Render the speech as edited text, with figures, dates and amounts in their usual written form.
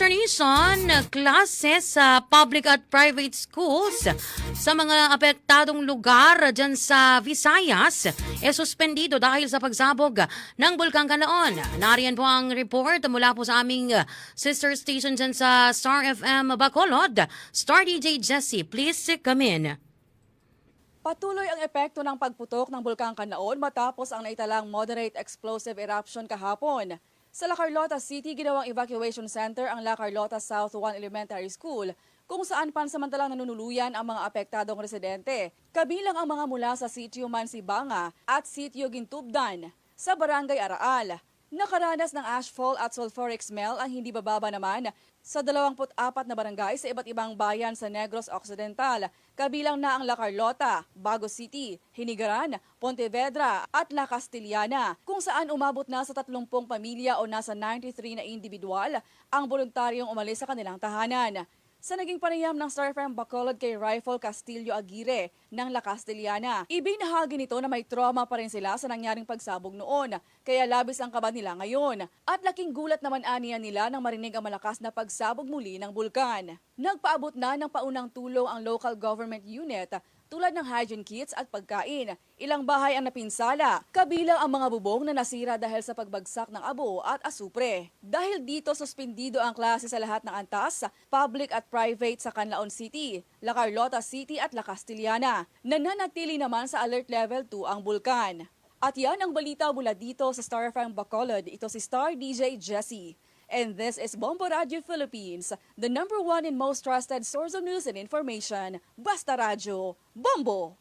Ternisan, classes sa public at private schools sa mga apektadong lugar dyan sa Visayas suspendido dahil sa pagsabog ng Bulkang Kalaon. Nariyan po ang report mula po sa aming sister station dyan sa Star FM Bacolod. Star DJ Jessie, please come in. Patuloy ang epekto ng pagputok ng Bulkang Kalaon matapos ang naitalang moderate explosive eruption kahapon. Sa La Carlota City, ginawang evacuation center ang La Carlota South 1 Elementary School kung saan pansamantalang nanunuluyan ang mga apektadong residente. Kabilang ang mga mula sa Sitio Mansibanga at Sitio Gintubdan sa Barangay Araal. Nakaranas ng ashfall at sulfuric smell ang hindi bababa naman sa 24 na barangay sa iba't ibang bayan sa Negros Occidental, kabilang na ang La Carlota, Bago City, Hinigaran, Pontevedra at La Castillana, kung saan umabot na sa 30 pamilya o nasa 93 na individual ang voluntaryong umalis sa kanilang tahanan. Sa naging panayam ng Star FM Bacolod kay Rifle Castillo Aguirre ng La Castillana, ibinahagi nito na may trauma pa rin sila sa nangyaring pagsabog noon, kaya labis ang kaba nila ngayon. At laking gulat naman aniya nila nang marinig ang malakas na pagsabog muli ng bulkan. Nagpaabot na ng paunang tulong ang local government unit tulad ng hygiene kits at pagkain. Ilang bahay ang napinsala, kabilang ang mga bubong na nasira dahil sa pagbagsak ng abo at asupre. Dahil dito, suspendido ang klase sa lahat ng antas, public at private sa Canlaon City, La Carlota City at La Castillana. Nananatili naman sa alert level 2 ang bulkan. At yan ang balita mula dito sa Star FM Bacolod. Ito si Star DJ Jessie. And this is Bombo Radio Philippines, the #1 and most trusted source of news and information. Basta Radio, Bombo!